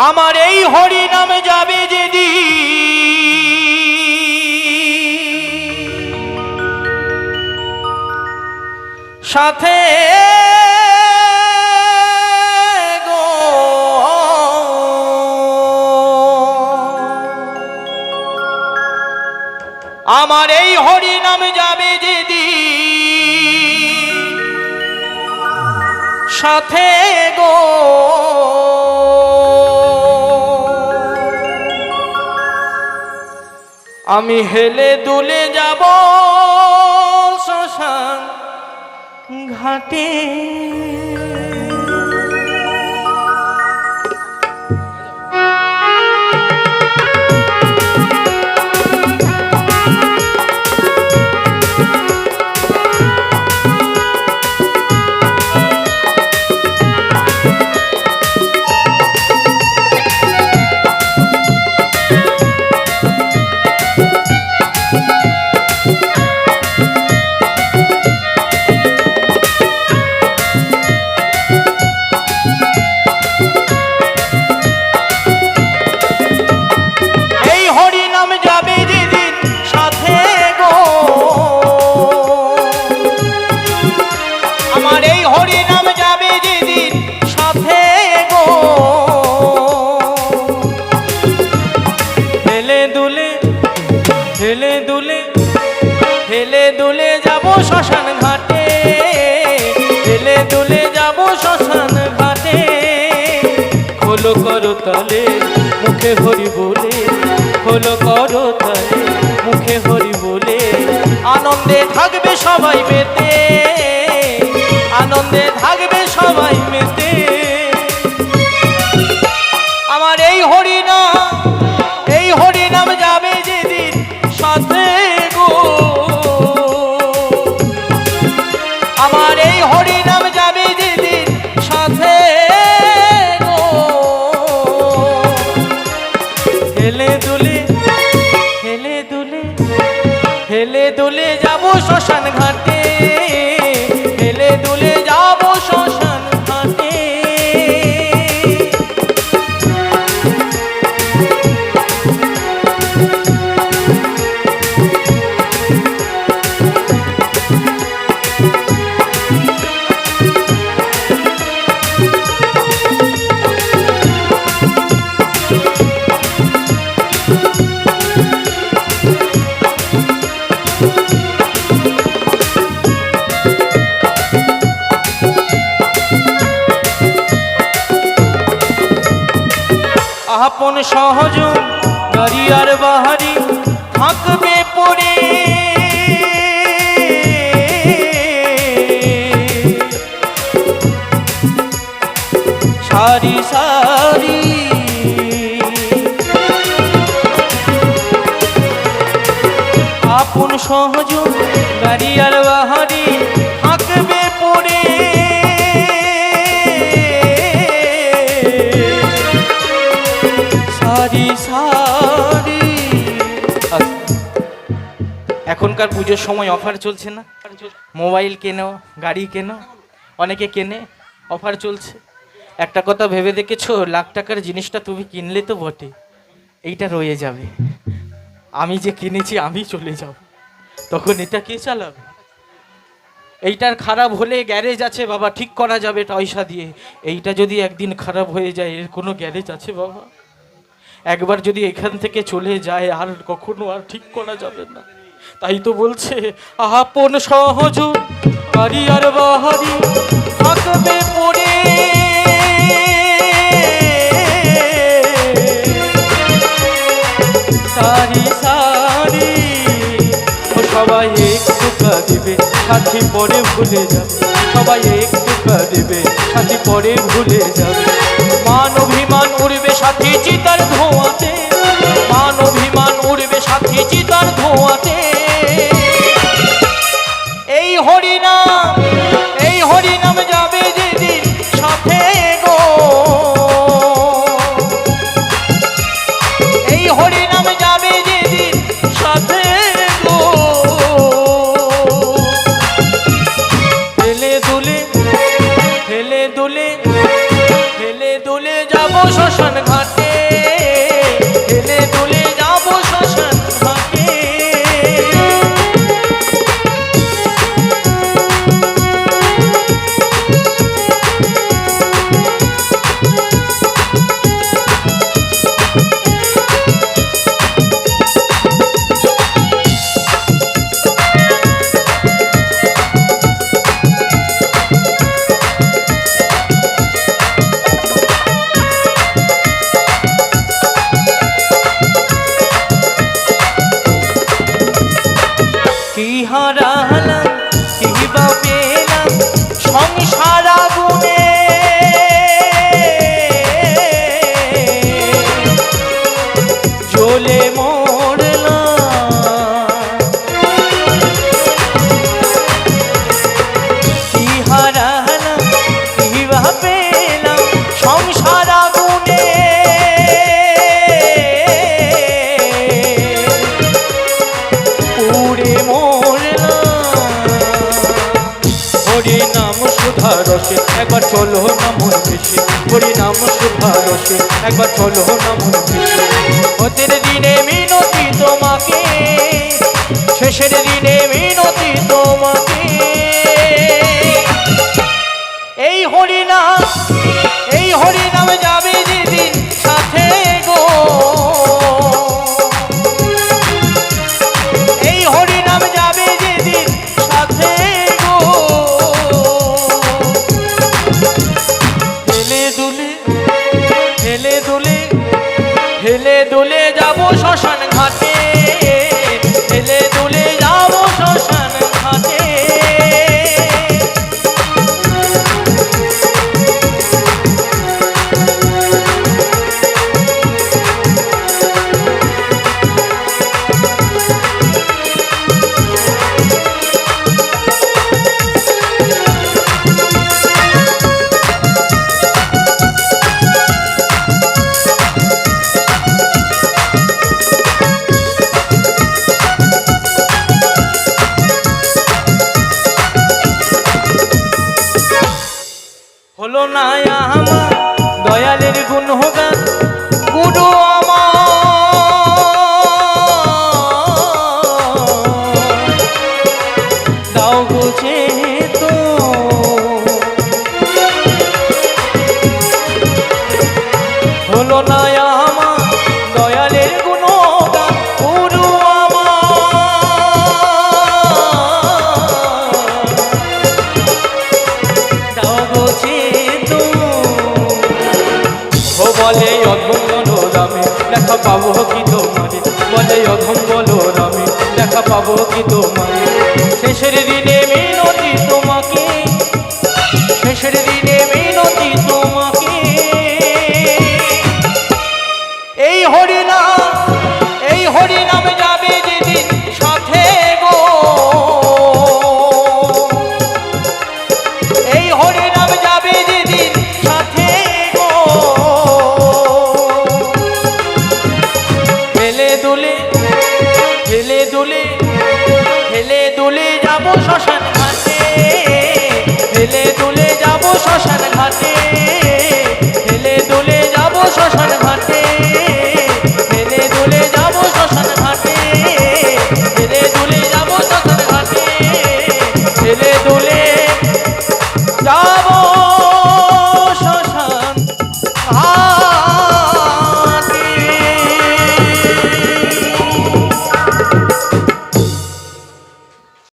আমার এই হরি নামে যাবে যেদিন সাথে গো আমার এই হরি নামে যাবে যেদিন সাথে গো আমি হেলে দুলে যাব শ্মশান ঘাটে হেলে দুলে যাব শ্মশান ঘাটে হেলে দুলে যাব শ্মশান ঘাটে খোলো করো তালে মুখে হরি বলে খোলো করো তালে মুখে হরি বলে আনন্দে থাকবে সবাই মেতে আনন্দে থাকবে সবাই মেতে আমার এই হরি নাম যাবে যেদিন সাথে গো আমার এই হরি নাম যাবে যেদিন সাথে গো হেলে দুলে হেলে দুলে হেলে দুলে যাব শ্মশান ঘাটে হেলে দুলে যাব শ্মশান ঘাটে আপন সহজন গাড়ি আর বাহারি থাকবে পড়ে সারি সারি আপন সহজন গাড়ি আর বাহারি থাকবে পড়ে এখনকার পুজোর সময় অফার চলছে না মোবাইল কেনো গাড়ি কেনো অনেকে কেনে অফার চলছে একটা কথা ভেবে দেখেছো লাখ টাকার জিনিসটা তুমি কিনলে তো বটে এইটা রয়ে যাবে আমি যে কিনেছি আমি চলে যাব তখন এটা কে চালাবে এইটার খারাপ হলে গ্যারেজ আছে বাবা ঠিক করা যাবে পয়সা দিয়ে এইটা যদি একদিন খারাপ হয়ে যায় এর কোনো গ্যারেজ আছে বাবা একবার যদি এখান থেকে চলে যায় আর কখনো আর ঠিক করা যাবে না তাই তো বলছে আপন সহজ বাড়ি আর বাহারি থাকবে পড়ে সারি সারি সবাই একটু কাঁদিবে সাথী পরে ভুলে যাবে সবাই একটু কাঁদিবে সাথী পরে ভুলে যাবে মান অভিমান উড়বে সাথী চিতার ধোঁয়াতে মান অভিমান উড়বে সাথী চিতার ধোঁয়াতে এই হরি নাম যাবে যেদিন সাথে গো এই হরি নাম যাবে যেদিন সাথে গো হেলে দুলে হেলে দুলে হেলে দুলে যাব যাব শ্মশান ঘাটে, হেলে দুলে যাব শ্মশান ঘাটে। কি হারালাম কি বা পেলাম সংসার আগুনে, জ্বলে মরলাম। কি হারালাম কি বা পেলাম সংসার আগুনে, পুড়ে হরি নাম সুধা রসে একবার চলো না মন ভেসে, হরি নাম সুধা রসে একবার চলো না মন ভেসে। হতের দিনে মিনতি তোমাকে, শেষের দিনে মিনতি তোমাকে। এই হরি নাম যাবে যেদিন সাথে গো, এই হরি নাম যাবে যেদিন সাথে গো। হেলে দুলে হেলে দুলে হেলে দুলে যাব শ্মশান ঘাটে, হেলে দুলে যাব শ্মশান ঘাটে। হলো না আমার দয়ালের গুণগান, গুরু আমার দাও বুঝে তো। হলো না আমার দয়ালের গুণগান, গুরু আমার দাও বুঝে বলে অধম বলরামে দেখা পাবো কি তোমারে, বলে অধম বলরামে দেখা পাবো কি তোমারে। শেষের দিনে